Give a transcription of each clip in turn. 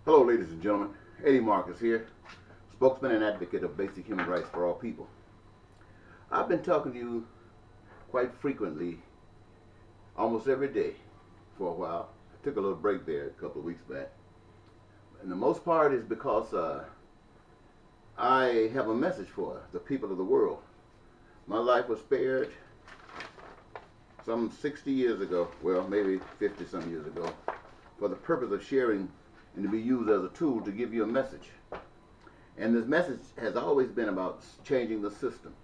Hello, ladies and gentlemen. Eddie Marcus here, spokesman and advocate of basic human rights for all people. I've been talking to you quite frequently, almost every day for a while. I took a little break there a couple of weeks back. And the most part is because I have a message for the people of the world. My life was spared some 60 years ago, well, maybe 50 some years ago, for the purpose of sharing and to be used as a tool to give you a message. And this message has always been about changing the system.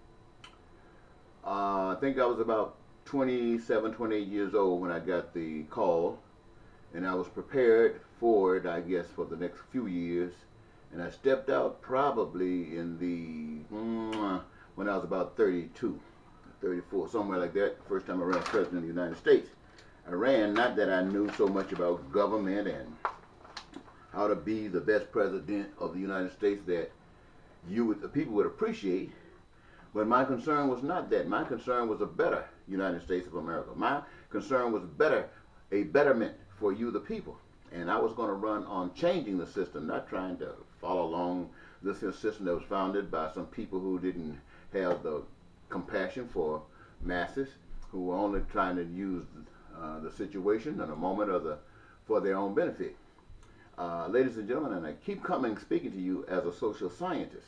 I think I was about 27, 28 years old when I got the call, and I was prepared for it, I guess, for the next few years. And I stepped out probably in when I was about 32, 34, somewhere like that, first time I ran president of the United States. I ran, not that I knew so much about government and how to be the best president of the United States that the people would appreciate, but my concern was not that. My concern was a better United States of America. My concern was a betterment for you, the people. And I was going to run on changing the system, not trying to follow along this system that was founded by some people who didn't have the compassion for masses, who were only trying to use the situation and a moment for their own benefit. Ladies and gentlemen, and I keep speaking to you as a social scientist.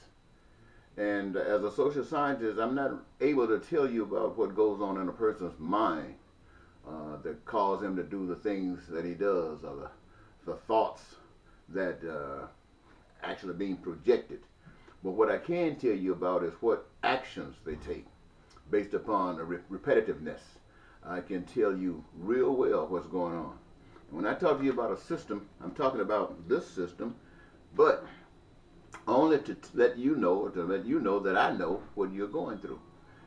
And as a social scientist, I'm not able to tell you about what goes on in a person's mind that cause him to do the things that he does, or the thoughts that actually being projected. But what I can tell you about is what actions they take based upon the repetitiveness. I can tell you real well what's going on. When I talk to you about a system, I'm talking about this system, but only to let you know that I know what you're going through.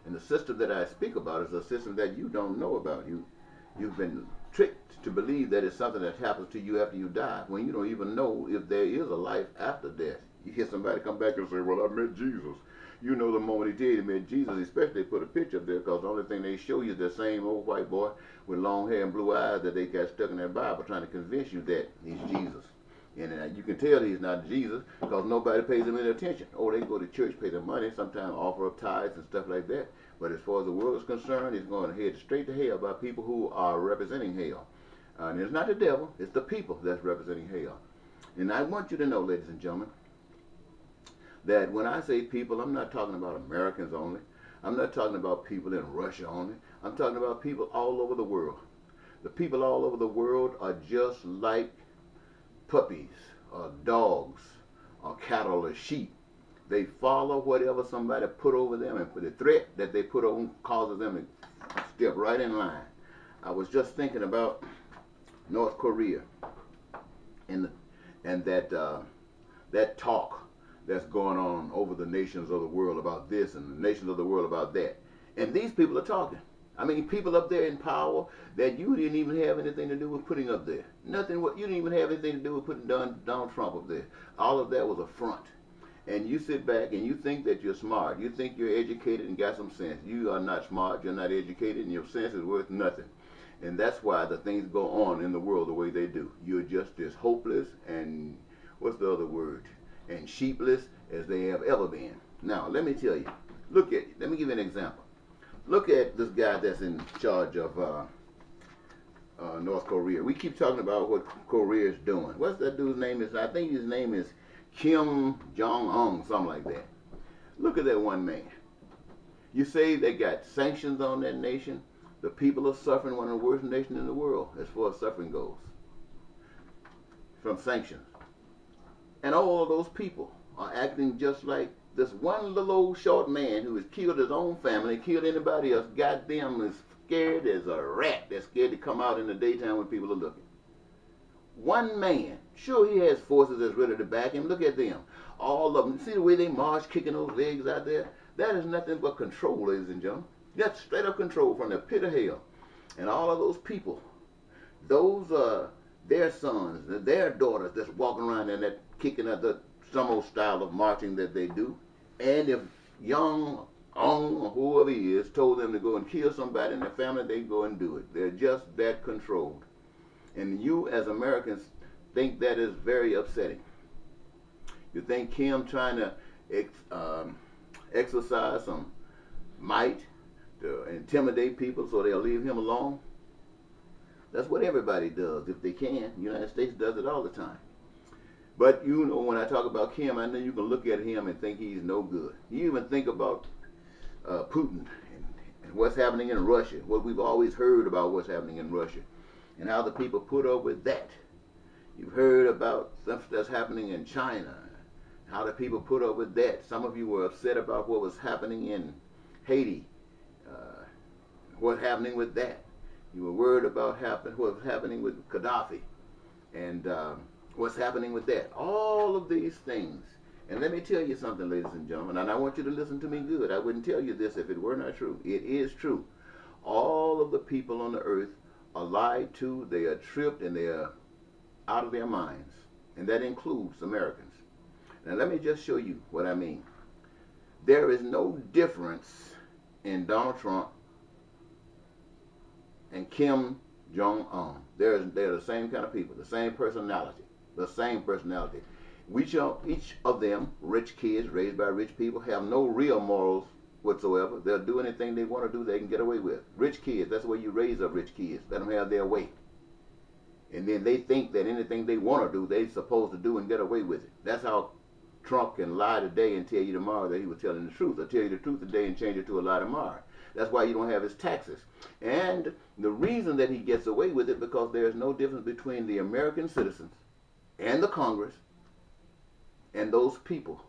And the system that I speak about is a system that you don't know about. You've been tricked to believe that it's something that happens to you after you die, when you don't even know if there is a life after death. You hear somebody come back and say, well, I met Jesus. You know, the moment he did, he met Jesus, especially they put a picture up there, because the only thing they show you is the same old white boy with long hair and blue eyes that they got stuck in their Bible, trying to convince you that he's Jesus. And you can tell he's not Jesus because nobody pays him any attention. Oh, they go to church, pay their money, sometimes offer up tithes and stuff like that. But as far as the world is concerned, it's going to head straight to hell by people who are representing hell. And it's not the devil, it's the people that's representing hell. And I want you to know, ladies and gentlemen, that when I say people, I'm not talking about Americans only. I'm not talking about people in Russia only. I'm talking about people all over the world. The people all over the world are just like puppies or dogs or cattle or sheep. They follow whatever somebody put over them, and the threat that they put on causes them to step right in line. I was just thinking about North Korea and that talk that's going on over the nations of the world about this and the nations of the world about that. And these people are talking. I mean, people up there in power that you didn't even have anything to do with putting up there. Nothing. You didn't even have anything to do with putting Donald Trump up there. All of that was a front. And you sit back and you think that you're smart. You think you're educated and got some sense. You are not smart. You're not educated, and your sense is worth nothing. And that's why the things go on in the world the way they do. You're just as hopeless and what's the other word? And sheepless as they have ever been. Now, let me tell you. Let me give you an example. Look at this guy that's in charge of North Korea. We keep talking about what Korea is doing. What's that dude's name? I think his name is Kim Jong-un, something like that. Look at that one man. You say they got sanctions on that nation. The people are suffering, one of the worst nations in the world as far as suffering goes, from sanctions. And all of those people are acting just like this one little old short man who has killed his own family, killed anybody else, goddamn is scared as a rat that's scared to come out in the daytime when people are looking. One man, sure he has forces that's ready to back him. Look at them. All of them. See the way they march, kicking those legs out there? That is nothing but control, ladies and gentlemen. That's straight up control from the pit of hell. And all of those people, those are their sons, their daughters that's walking around in that kicking at some old style of marching that they do. And if young Ong or whoever he is told them to go and kill somebody in their family, they go and do it. They're just that controlled. And you as Americans think that is very upsetting. You think Kim trying to exercise some might to intimidate people so they'll leave him alone? That's what everybody does if they can. The United States does it all the time. But you know, when I talk about Kim, I know you can look at him and think he's no good. You even think about Putin and what's happening in Russia, what we've always heard about what's happening in Russia, and how the people put up with that. You've heard about stuff that's happening in China, how the people put up with that. Some of you were upset about what was happening in Haiti, what's happening with that. You were worried about what was happening with Gaddafi, and what's happening with that. All of these things. And let me tell you something, ladies and gentlemen, and I want you to listen to me good. I wouldn't tell you this if it were not true. It is true. All of the people on the earth are lied to, they are tripped, and they are out of their minds. And that includes Americans. Now let me just show you what I mean. There is no difference in Donald Trump and Kim Jong-un. They're the same kind of people, the same personality, the same personality. Each of them, rich kids raised by rich people, have no real morals whatsoever. They'll do anything they want to do, they can get away with. Rich kids, that's the way you raise up rich kids. Let them have their way. And then they think that anything they want to do, they're supposed to do and get away with it. That's how Trump can lie today and tell you tomorrow that he was telling the truth, or tell you the truth today and change it to a lie tomorrow. That's why you don't have his taxes. And the reason that he gets away with it, because there's no difference between the American citizens and the Congress and those people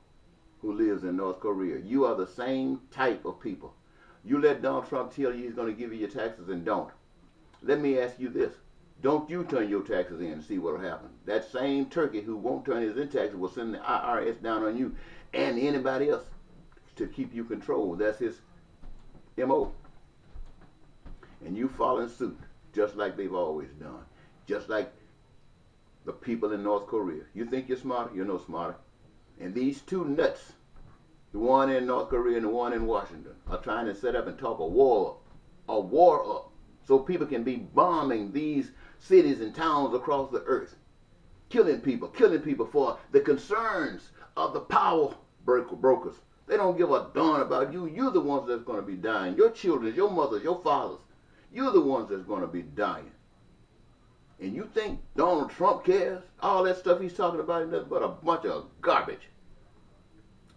who lives in North Korea. You are the same type of people. You let Donald Trump tell you he's going to give you your taxes and don't. Let me ask you this. Don't you turn your taxes in and see what will happen. That same turkey who won't turn his in taxes will send the IRS down on you and anybody else to keep you controlled. That's his MO. And you follow suit, just like they've always done. Just like the people in North Korea. You think you're smarter? You're no smarter. And these two nuts, the one in North Korea and the one in Washington, are trying to set up and talk a war up, so people can be bombing these cities and towns across the earth, killing people for the concerns of the power brokers. They don't give a darn about you. You're the ones that's going to be dying. Your children, your mothers, your fathers. You're the ones that's going to be dying. And you think Donald Trump cares? All that stuff he's talking about is nothing but a bunch of garbage.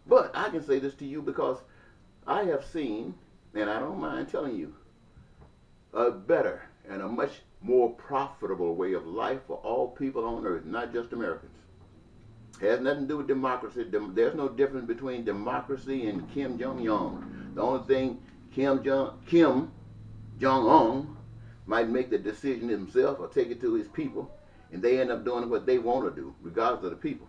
But I can say this to you because I have seen, and I don't mind telling you, a better and a much more profitable way of life for all people on earth, not just Americans. It has nothing to do with democracy. There's no difference between democracy and Kim Jong-un. The only thing Kim Jong-un might make the decision himself or take it to his people, and they end up doing what they want to do, regardless of the people.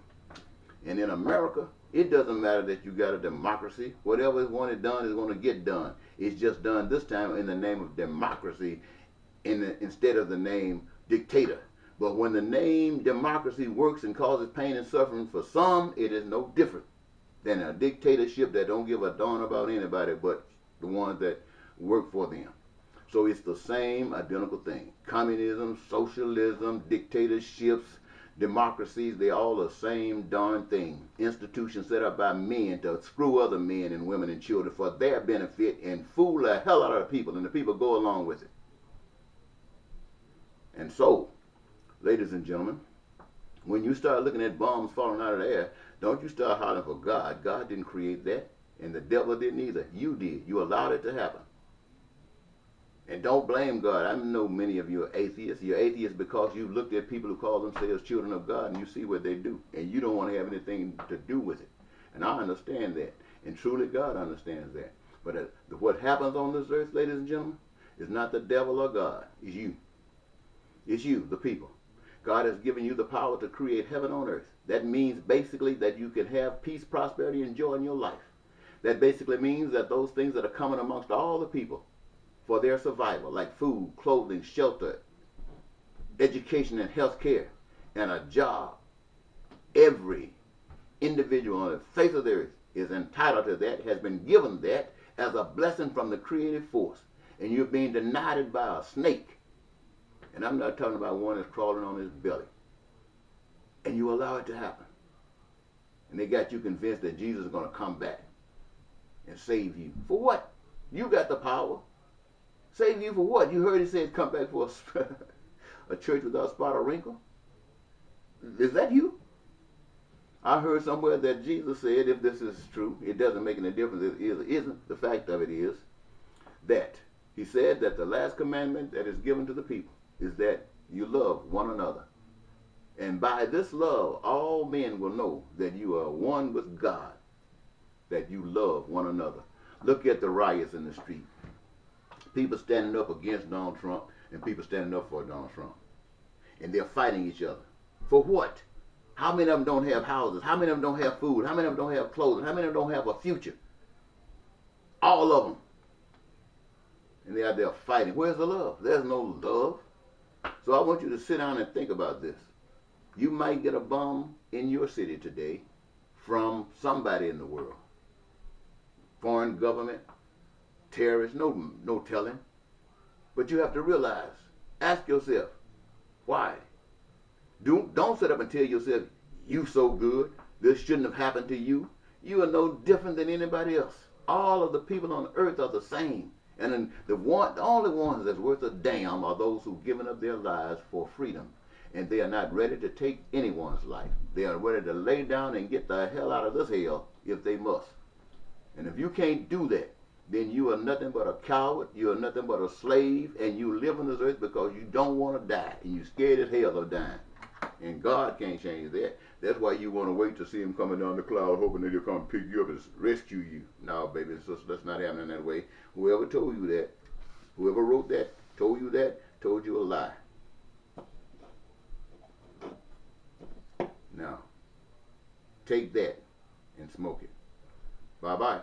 And in America, it doesn't matter that you got a democracy. Whatever is wanted done is going to get done. It's just done this time in the name of democracy instead of the name dictator. But when the name democracy works and causes pain and suffering for some, it is no different than a dictatorship that don't give a darn about anybody but the ones that work for them. So it's the same identical thing. Communism, socialism, dictatorships, democracies, they all the same darn thing. Institutions set up by men to screw other men and women and children for their benefit and fool the hell out of the people, and the people go along with it. And so, ladies and gentlemen, when you start looking at bombs falling out of the air, don't you start hollering for God. God didn't create that, and the devil didn't either. You did. You allowed it to happen. And don't blame God. I know many of you are atheists. You're atheists because you looked at people who call themselves children of God and you see what they do. And you don't want to have anything to do with it. And I understand that. And truly God understands that. But what happens on this earth, ladies and gentlemen, is not the devil or God. It's you. It's you, the people. God has given you the power to create heaven on earth. That means basically that you can have peace, prosperity, and joy in your life. That basically means that those things that are coming amongst all the people for their survival, like food, clothing, shelter, education and health care, and a job. Every individual on the face of the earth is entitled to that, has been given that as a blessing from the creative force. And you're being denied it by a snake. And I'm not talking about one that's crawling on his belly. and you allow it to happen. And they got you convinced that Jesus is going to come back and save you. For what? You got the power. Save you for what? You heard he said come back for a church without spot or wrinkle. Is that you? I heard somewhere that Jesus said, if this is true, it doesn't make any difference if it is or isn't. The fact of it is that he said that the last commandment that is given to the people is that you love one another. And by this love, all men will know that you are one with God, that you love one another. Look at the riots in the street. People standing up against Donald Trump and people standing up for Donald Trump. And they're fighting each other. For what? How many of them don't have houses? How many of them don't have food? How many of them don't have clothing? How many of them don't have a future? All of them. And they're out there fighting. Where's the love? There's no love. So I want you to sit down and think about this. You might get a bomb in your city today from somebody in the world. Foreign government, terrorists, no telling. But you have to realize, ask yourself, why? Don't sit up and tell yourself, you so good, this shouldn't have happened to you. You are no different than anybody else. All of the people on earth are the same. And the only ones that's worth a damn are those who've given up their lives for freedom. And they are not ready to take anyone's life. They are ready to lay down and get the hell out of this hell if they must. And if you can't do that, then you are nothing but a coward, you are nothing but a slave, and you live on this earth because you don't want to die, and you're scared as hell of dying. And God can't change that. That's why you want to wait to see him coming down the cloud, hoping that he'll come pick you up and rescue you. No, baby, that's not happening that way. Whoever told you that, whoever wrote that, told you a lie. Now, take that and smoke it. Bye-bye.